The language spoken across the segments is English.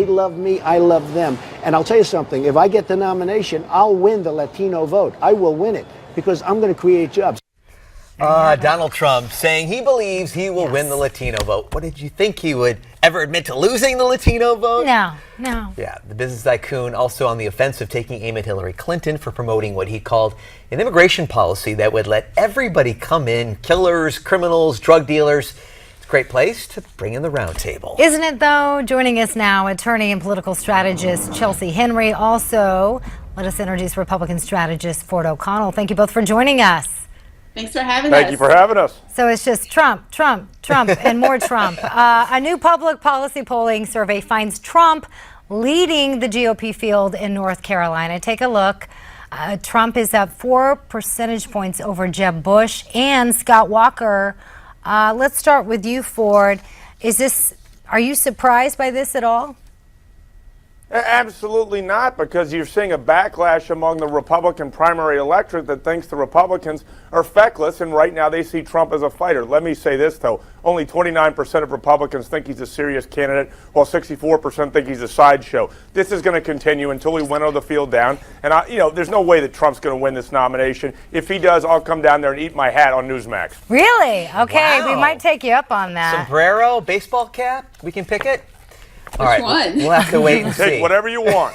love me, I love them. And I'll tell you something, if I get the nomination, I'll win the Latino vote. I will win it because I'm going to create jobs. Donald Trump saying he believes he will win the Latino vote. What did you think he would ever admit to losing the Latino vote? No. Yeah, the business tycoon also on the offensive, taking aim at Hillary Clinton for promoting what he called an immigration policy that would let everybody come in, killers, criminals, drug dealers. It's a great place to bring in the round table. Isn't it, though? Joining us now, attorney and political strategist Chelsi Henry. Also, let us introduce Republican strategist Ford O'Connell. Thank you both for joining us. Thanks for having us. Thank you for having us. So it's just Trump, and more Trump. A new public policy polling survey finds Trump leading the GOP field in North Carolina. Take a look. Trump is up 4 percentage points over Jeb Bush and Scott Walker. Let's start with you, Ford. Are you surprised by this at all? Absolutely not, because you're seeing a backlash among the Republican primary electorate that thinks the Republicans are feckless, and right now they see Trump as a fighter. Let me say this, though. Only 29% of Republicans think he's a serious candidate, while 64% think he's a sideshow. This is going to continue until we winnow the field down, and there's no way that Trump's going to win this nomination. If he does, I'll come down there and eat my hat on Newsmax. Really? Okay, Wow. We might take you up on that. Sombrero, baseball cap, we can pick it? All right, one? we'll have to wait and see. Take whatever you want.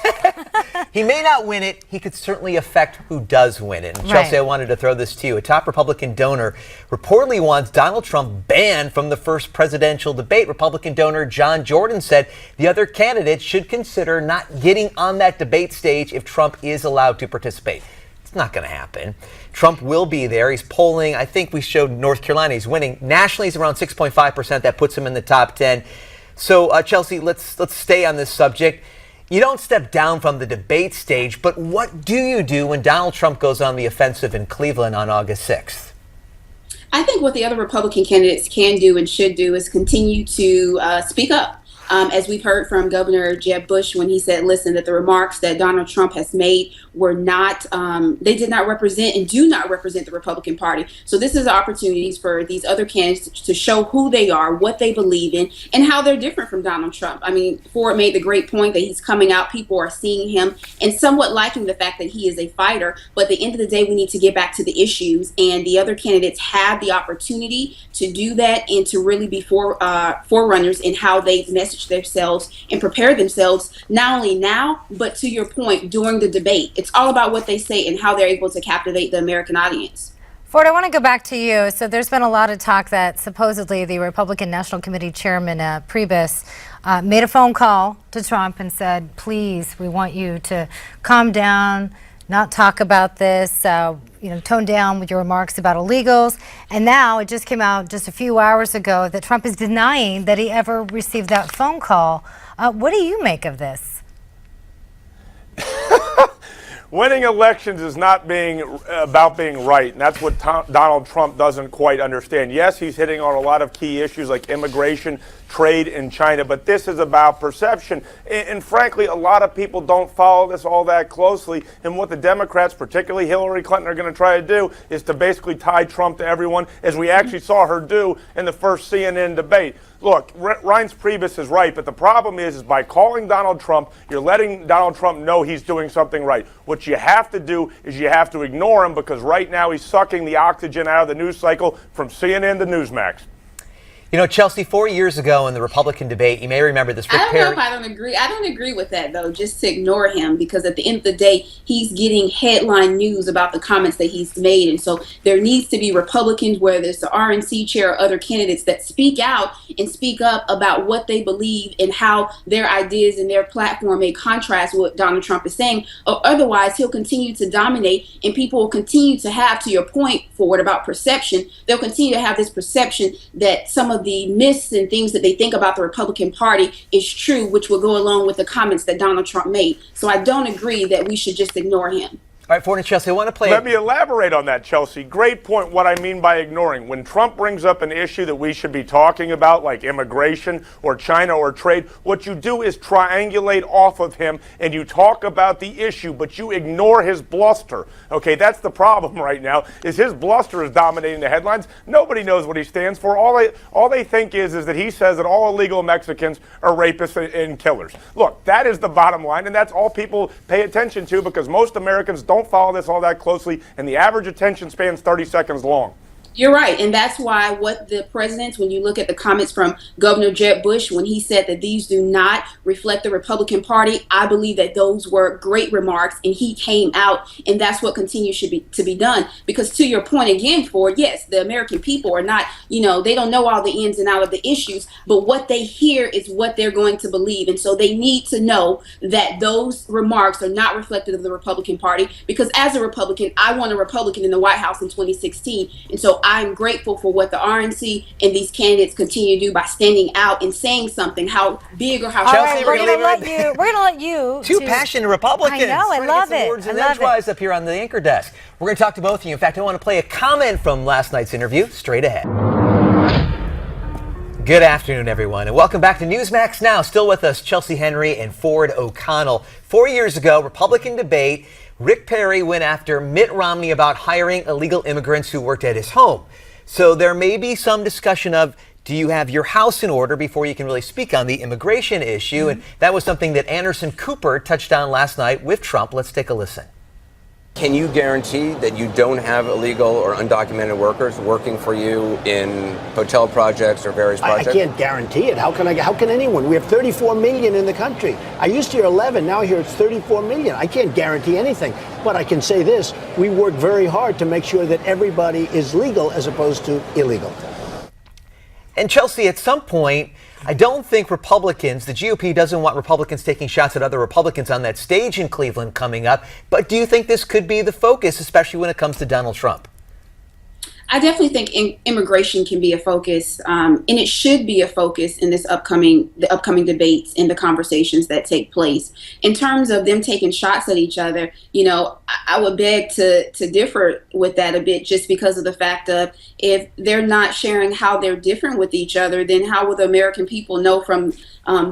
He may not win it. He could certainly affect who does win it. And Chelsi, I wanted to throw this to you. A top Republican donor reportedly wants Donald Trump banned from the first presidential debate. Republican donor John Jordan said the other candidates should consider not getting on that debate stage if Trump is allowed to participate. It's not going to happen. Trump will be there. He's polling. I think we showed North Carolina. He's winning. Nationally, he's around 6.5%. That puts him in the top 10. So, Chelsi, let's stay on this subject. You don't step down from the debate stage, but what do you do when Donald Trump goes on the offensive in Cleveland on August 6th? I think what the other Republican candidates can do and should do is continue to speak up. As we've heard from Governor Jeb Bush when he said, listen, that the remarks that Donald Trump has made were not, they did not represent and do not represent the Republican Party. So this is opportunities for these other candidates to show who they are, what they believe in, and how they're different from Donald Trump. I mean, Ford made the great point that he's coming out, people are seeing him and somewhat liking the fact that he is a fighter. But at the end of the day, we need to get back to the issues, and the other candidates have the opportunity to do that and to really be forerunners in how they message themselves and prepare themselves, not only now, but to your point, during the debate. It's all about what they say and how they're able to captivate the American audience. Ford, I want to go back to you. So there's been a lot of talk that supposedly the Republican National Committee Chairman Priebus made a phone call to Trump and said, please, we want you to calm down, not talk about this, tone down with your remarks about illegals. And now it just came out just a few hours ago that Trump is denying that he ever received that phone call. What do you make of this? Winning elections is not about being right, and that's what Donald Trump doesn't quite understand. Yes, he's hitting on a lot of key issues like immigration, trade in China, but this is about perception. And frankly, a lot of people don't follow this all that closely, and what the Democrats, particularly Hillary Clinton, are going to try to do is to basically tie Trump to everyone, as we actually saw her do in the first CNN debate. Look, Reince Priebus is right, but the problem is by calling Donald Trump, you're letting Donald Trump know he's doing something right. What you have to do is you have to ignore him, because right now he's sucking the oxygen out of the news cycle from CNN to Newsmax. You know, Chelsi, 4 years ago in the Republican debate, you may remember this. I don't know if I don't agree. I don't agree with that, though, just to ignore him, because at the end of the day, he's getting headline news about the comments that he's made. And so there needs to be Republicans, whether it's the RNC chair or other candidates, that speak out and speak up about what they believe and how their ideas and their platform may contrast with what Donald Trump is saying. Or otherwise, he'll continue to dominate, and people will continue to have, to your point, Ford, about perception, they'll continue to have this perception that some of the myths and things that they think about the Republican Party is true, which will go along with the comments that Donald Trump made. So I don't agree that we should just ignore him. All right, Ford and Chelsi, I want to play. Let me elaborate on that, Chelsi. Great point, what I mean by ignoring. When Trump brings up an issue that we should be talking about, like immigration or China or trade, what you do is triangulate off of him and you talk about the issue, but you ignore his bluster. Okay, that's the problem right now, is his bluster is dominating the headlines. Nobody knows what he stands for. All they think is that he says that all illegal Mexicans are rapists and killers. Look, that is the bottom line, and that's all people pay attention to because most Americans don't follow this all that closely, and the average attention span is 30 seconds long. You're right, and that's why what the president, when you look at the comments from Governor Jeb Bush, when he said that these do not reflect the Republican Party, I believe that those were great remarks, and he came out, and that's what continues to be done. Because to your point again, Ford, yes, the American people are not, they don't know all the ins and outs of the issues, but what they hear is what they're going to believe, and so they need to know that those remarks are not reflective of the Republican Party. Because as a Republican, I want a Republican in the White House in 2016, and so I'm grateful for what the RNC and these candidates continue to do by standing out and saying something, how big or how All Chelsi, right, we're going to let you. Two passionate Republicans. I know, I love it. Words and I love edgewise up here on the anchor desk. We're going to talk to both of you. In fact, I want to play a comment from last night's interview straight ahead. Good afternoon, everyone, and welcome back to Newsmax Now. Still with us, Chelsi Henry and Ford O'Connell. 4 years ago, Republican debate, Rick Perry went after Mitt Romney about hiring illegal immigrants who worked at his home. So there may be some discussion of, do you have your house in order before you can really speak on the immigration issue? And that was something that Anderson Cooper touched on last night with Trump. Let's take a listen. Can you guarantee that you don't have illegal or undocumented workers working for you in hotel projects or various projects? I can't guarantee it. How can anyone? We have 34 million in the country. I used to hear 11. Now I hear it's 34 million. I can't guarantee anything. But I can say this. We work very hard to make sure that everybody is legal as opposed to illegal. And Chelsi, at some point, I don't think Republicans, the GOP doesn't want Republicans taking shots at other Republicans on that stage in Cleveland coming up. But do you think this could be the focus, especially when it comes to Donald Trump? I definitely think immigration can be a focus, and it should be a focus in the upcoming debates and the conversations that take place. In terms of them taking shots at each other, I would beg to differ with that a bit, just because of the fact of, if they're not sharing how they're different with each other, then how will the American people know from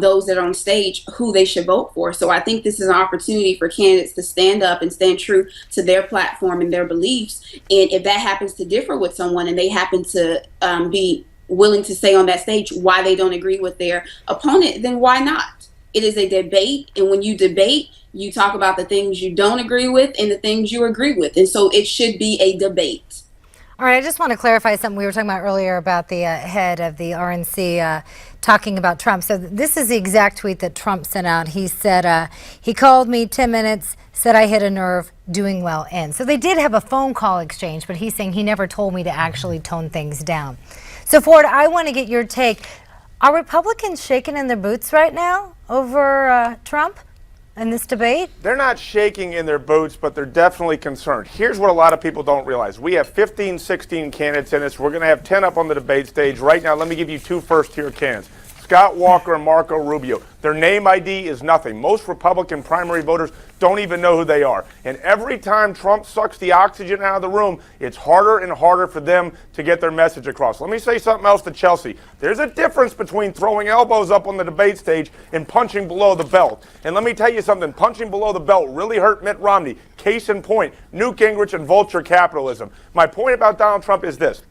those that are on stage who they should vote for? So I think this is an opportunity for candidates to stand up and stand true to their platform and their beliefs. And if that happens to differ with someone and they happen to be willing to say on that stage why they don't agree with their opponent, then why not? It is a debate, and when you debate, you talk about the things you don't agree with and the things you agree with, and so it should be a debate. All right, I just want to clarify something we were talking about earlier about the head of the RNC talking about Trump. So this is the exact tweet that Trump sent out. He said, he called me 10 minutes, said I hit a nerve, doing well, end. So they did have a phone call exchange, but he's saying he never told me to actually tone things down. So Ford, I want to get your take. Are Republicans shaking in their boots right now over Trump in this debate? They're not shaking in their boots, but they're definitely concerned. Here's what a lot of people don't realize. We have 15, 16 candidates in this. We're going to have 10 up on the debate stage. Right now, let me give you two first-tier candidates, Scott Walker and Marco Rubio. Their name ID is nothing. Most Republican primary voters don't even know who they are. And every time Trump sucks the oxygen out of the room, it's harder and harder for them to get their message across. Let me say something else to Chelsi. There's a difference between throwing elbows up on the debate stage and punching below the belt. And let me tell you something, punching below the belt really hurt Mitt Romney. Case in point, Newt Gingrich and vulture capitalism. My point about Donald Trump is this.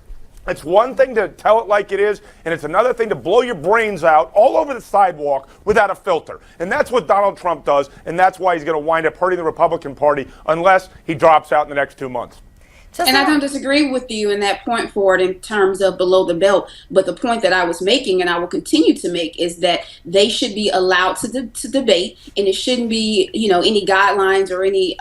It's one thing to tell it like it is, and it's another thing to blow your brains out all over the sidewalk without a filter. And that's what Donald Trump does, and that's why he's going to wind up hurting the Republican Party unless he drops out in the next 2 months. And I don't disagree with you in that point, Ford, in terms of below the belt. But the point that I was making, and I will continue to make, is that they should be allowed to debate, and it shouldn't be, any guidelines or any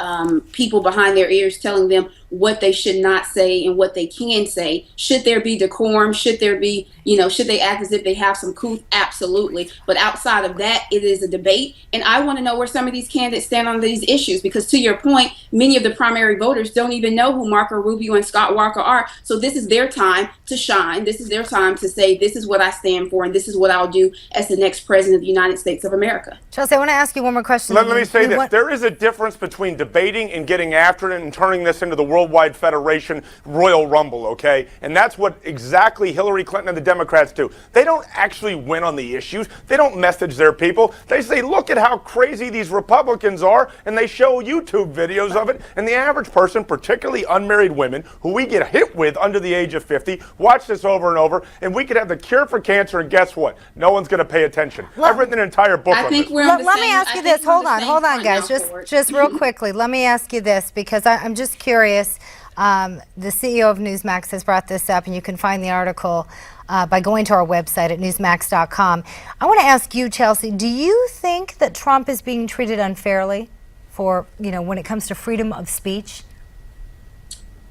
people behind their ears telling them what they should not say and what they can say. Should there be decorum? Should there be, should they act as if they have some couth? Absolutely. But outside of that, it is a debate. And I want to know where some of these candidates stand on these issues, because to your point, many of the primary voters don't even know who Marco Rubio and Scott Walker are. So this is their time to shine. This is their time to say, this is what I stand for, and this is what I'll do as the next president of the United States of America. Chelsi, I want to ask you one more question. Let me say this. There is a difference between debating and getting after it and turning this into the Worldwide Federation Royal Rumble, okay? And that's what exactly Hillary Clinton and the Democrats do. They don't actually win on the issues. They don't message their people. They say, look at how crazy these Republicans are, and they show YouTube videos of it. And the average person, particularly unmarried women, who we get hit with under the age of 50, watch this over and over, and we could have the cure for cancer, and guess what? No one's going to pay attention. I've written an entire book on this. Let me ask you this. Hold on, guys. Just real quickly. Let me ask you this, because I'm just curious. The CEO of Newsmax has brought this up, and you can find the article by going to our website at newsmax.com. I want to ask you, Chelsi, do you think that Trump is being treated unfairly for, when it comes to freedom of speech?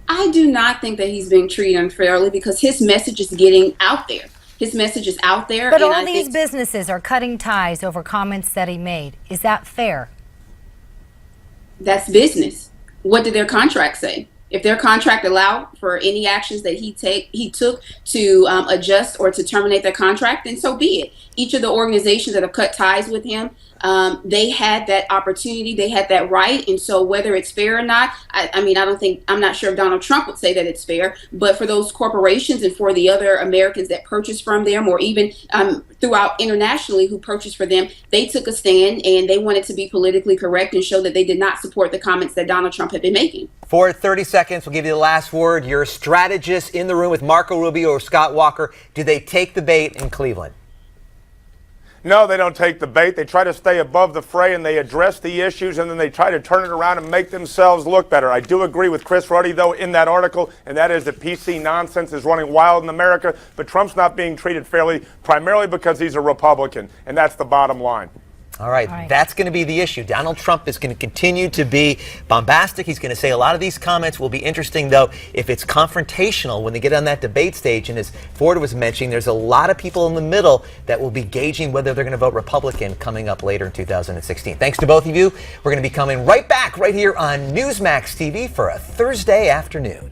I do not think that he's being treated unfairly, because his message is getting out there. His message is out there. But all these businesses are cutting ties over comments that he made. Is that fair? That's business. What did their contract say? If their contract allowed for any actions that he took to adjust or to terminate their contract, then so be it. Each of the organizations that have cut ties with him, they had that opportunity, they had that right, and so whether it's fair or not, I'm not sure if Donald Trump would say that it's fair, but for those corporations and for the other Americans that purchase from them, or even throughout internationally who purchase for them, they took a stand and they wanted to be politically correct and show that they did not support the comments that Donald Trump had been making. For 30 seconds, we'll give you the last word. You're a strategist in the room with Marco Rubio or Scott Walker. Do they take the bait in Cleveland? No, they don't take the bait. They try to stay above the fray, and they address the issues, and then they try to turn it around and make themselves look better. I do agree with Chris Ruddy, though, in that article, and that is that PC nonsense is running wild in America, but Trump's not being treated fairly, primarily because he's a Republican, and that's the bottom line. All right, that's going to be the issue. Donald Trump is going to continue to be bombastic. He's going to say a lot of these comments. Will be interesting, though, if it's confrontational when they get on that debate stage. And as Ford was mentioning, there's a lot of people in the middle that will be gauging whether they're going to vote Republican coming up later in 2016. Thanks to both of you. We're going to be coming right back right here on Newsmax TV for a Thursday afternoon.